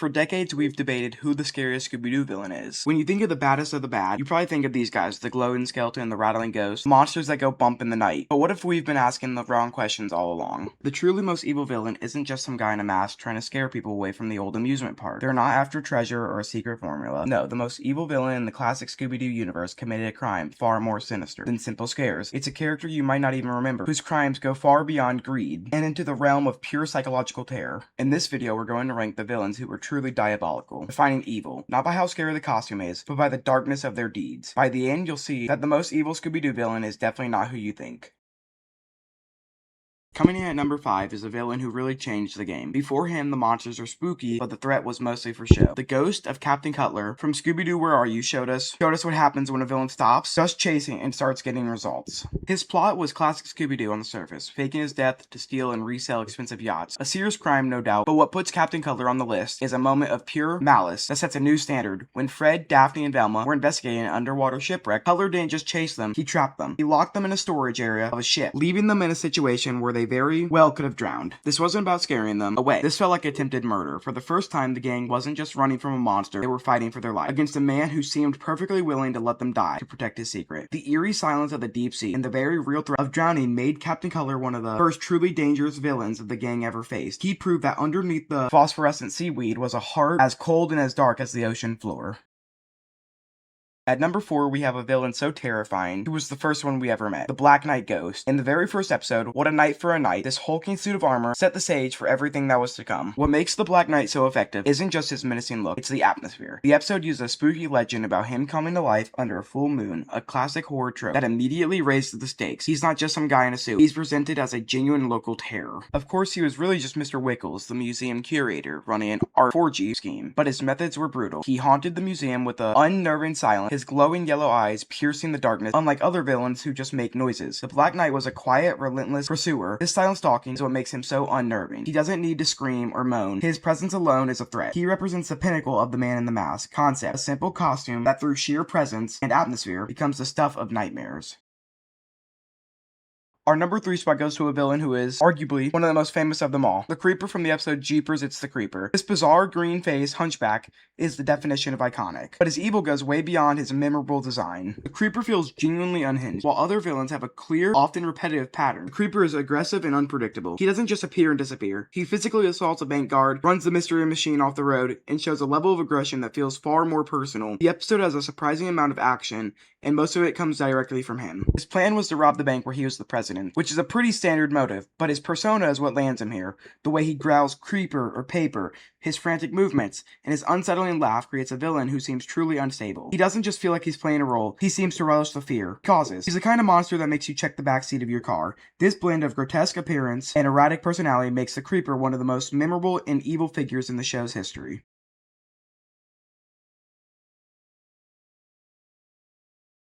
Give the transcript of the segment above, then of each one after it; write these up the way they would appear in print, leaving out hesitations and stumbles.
For decades, we've debated who the scariest Scooby-Doo villain is. When you think of the baddest of the bad, you probably think of these guys, the glowing skeleton, the rattling ghost, monsters that go bump in the night. But what if we've been asking the wrong questions all along? The truly most evil villain isn't just some guy in a mask trying to scare people away from the old amusement park. They're not after treasure or a secret formula. No, the most evil villain in the classic Scooby-Doo universe committed a crime far more sinister than simple scares. It's a character you might not even remember, whose crimes go far beyond greed and into the realm of pure psychological terror. In this video, we're going to rank the villains who were truly diabolical, defining evil, not by how scary the costume is, but by the darkness of their deeds. By the end, you'll see that the most evil Scooby-Doo villain is definitely not who you think. Coming in at number 5 is a villain who really changed the game. Before him, the monsters are spooky, but the threat was mostly for show. The ghost of Captain Cutler from Scooby-Doo Where Are You showed us what happens when a villain stops just chasing and starts getting results. His plot was classic Scooby-Doo on the surface, faking his death to steal and resell expensive yachts. A serious crime, no doubt, but what puts Captain Cutler on the list is a moment of pure malice that sets a new standard. When Fred, Daphne, and Velma were investigating an underwater shipwreck, Cutler didn't just chase them, he trapped them. He locked them in a storage area of a ship, leaving them in a situation where they very well could have drowned. This wasn't about scaring them away. This felt like attempted murder. For the first time, the gang wasn't just running from a monster, they were fighting for their life against a man who seemed perfectly willing to let them die to protect his secret. The eerie silence of the deep sea and the very real threat of drowning made Captain Cutler one of the first truly dangerous villains that the gang ever faced. He proved that underneath the phosphorescent seaweed was a heart as cold and as dark as the ocean floor. At number 4, we have a villain so terrifying, who was the first one we ever met, the Black Knight Ghost. In the very first episode, What a Night for a Night, this hulking suit of armor set the stage for everything that was to come. What makes the Black Knight so effective isn't just his menacing look, it's the atmosphere. The episode used a spooky legend about him coming to life under a full moon, a classic horror trope that immediately raised the stakes. He's not just some guy in a suit, he's presented as a genuine local terror. Of course, he was really just Mr. Wickles, the museum curator, running an art orgy scheme, but his methods were brutal. He haunted the museum with an unnerving silence, his glowing yellow eyes piercing the darkness, unlike other villains who just make noises. The Black Knight was a quiet, relentless pursuer. This silent stalking is what makes him so unnerving. He doesn't need to scream or moan. His presence alone is a threat. He represents the pinnacle of the man in the mask concept, a simple costume that through sheer presence and atmosphere becomes the stuff of nightmares. Our number 3 spot goes to a villain who is arguably one of the most famous of them all, the Creeper from the episode Jeepers, It's the Creeper. This bizarre green-faced hunchback is the definition of iconic, but his evil goes way beyond his memorable design. The Creeper feels genuinely unhinged, while other villains have a clear, often repetitive pattern. The Creeper is aggressive and unpredictable. He doesn't just appear and disappear. He physically assaults a bank guard, runs the mystery machine off the road, and shows a level of aggression that feels far more personal. The episode has a surprising amount of action, and most of it comes directly from him. His plan was to rob the bank where he was the president, which is a pretty standard motive, but his persona is what lands him here. The way he growls creeper or paper, his frantic movements, and his unsettling laugh creates a villain who seems truly unstable. He doesn't just feel like he's playing a role, he seems to relish the fear he causes. He's the kind of monster that makes you check the backseat of your car. This blend of grotesque appearance and erratic personality makes the Creeper one of the most memorable and evil figures in the show's history.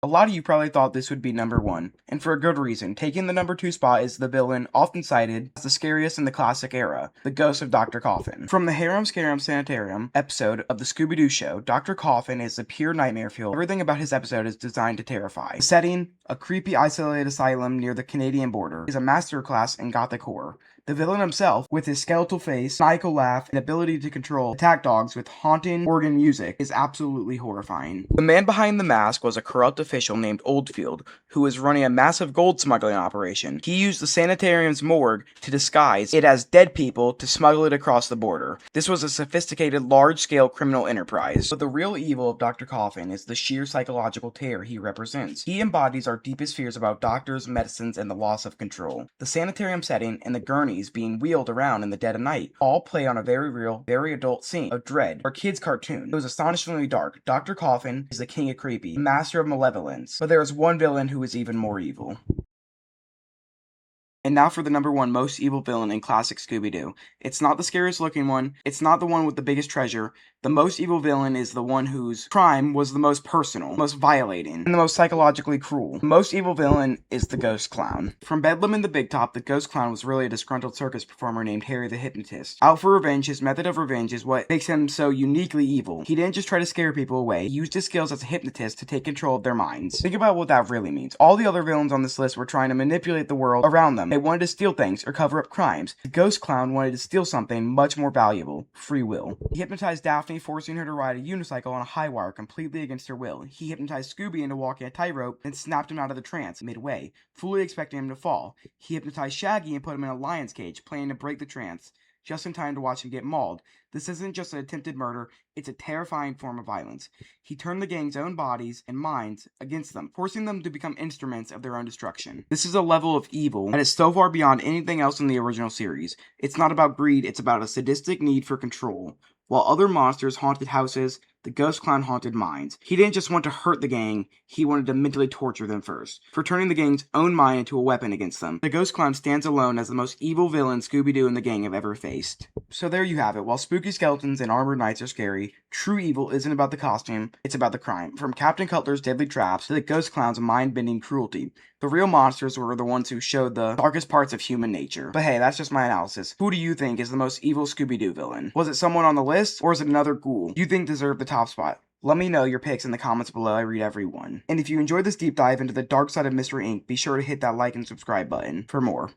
A lot of you probably thought this would be number 1, and for a good reason. Taking the number 2 spot is the villain often cited as the scariest in the classic era, the ghost of Dr. Coffin. From the Harum Scarum Sanitarium episode of the Scooby-Doo show, Dr. Coffin is a pure nightmare fuel. Everything about his episode is designed to terrify. The setting, a creepy isolated asylum near the Canadian border, is a masterclass in gothic horror. The villain himself, with his skeletal face, maniacal laugh, and ability to control attack dogs with haunting organ music, is absolutely horrifying. The man behind the mask was a corrupt official named Oldfield, who was running a massive gold smuggling operation. He used the sanitarium's morgue to disguise it as dead people to smuggle it across the border. This was a sophisticated, large-scale criminal enterprise. But the real evil of Dr. Coffin is the sheer psychological terror he represents. He embodies our deepest fears about doctors, medicines, and the loss of control. The sanitarium setting and the gurneys being wheeled around in the dead of night all play on a very real, very adult scene of dread, or kid's cartoon. It was astonishingly dark. Dr. Coffin is the king of creepy, the master of malevolence, but there is one villain who is even more evil. And now for the number 1 most evil villain in classic Scooby-Doo. It's not the scariest looking one, it's not the one with the biggest treasure. The most evil villain is the one whose crime was the most personal, most violating, and the most psychologically cruel. The most evil villain is the Ghost Clown. From Bedlam in the Big Top, the Ghost Clown was really a disgruntled circus performer named Harry the Hypnotist. Out for revenge, his method of revenge is what makes him so uniquely evil. He didn't just try to scare people away, he used his skills as a hypnotist to take control of their minds. Think about what that really means. All the other villains on this list were trying to manipulate the world around them, them. They wanted to steal things or cover up crimes. The ghost clown wanted to steal something much more valuable: free will. He hypnotized Daphne, forcing her to ride a unicycle on a high wire completely against her will. He hypnotized Scooby into walking a tightrope and snapped him out of the trance midway, fully expecting him to fall. He hypnotized Shaggy and put him in a lion's cage, planning to break the trance, just in time to watch him get mauled. This isn't just an attempted murder, it's a terrifying form of violence. He turned the gang's own bodies and minds against them, forcing them to become instruments of their own destruction. This is a level of evil that is so far beyond anything else in the original series. It's not about greed, it's about a sadistic need for control. While other monsters haunted houses, the ghost clown haunted minds. He didn't just want to hurt the gang, he wanted to mentally torture them first, for turning the gang's own mind into a weapon against them. The ghost clown stands alone as the most evil villain Scooby-Doo and the gang have ever faced. So there you have it. While spooky skeletons and armored knights are scary, true evil isn't about the costume, it's about the crime. From Captain Cutler's deadly traps to the ghost clown's mind-bending cruelty, the real monsters were the ones who showed the darkest parts of human nature. But hey, that's just my analysis. Who do you think is the most evil Scooby-Doo villain? Was it someone on the list, or is it another ghoul you think deserved the top spot? Let me know your picks in the comments below. I read every one. And if you enjoyed this deep dive into the dark side of Mystery Inc., be sure to hit that like and subscribe button for more.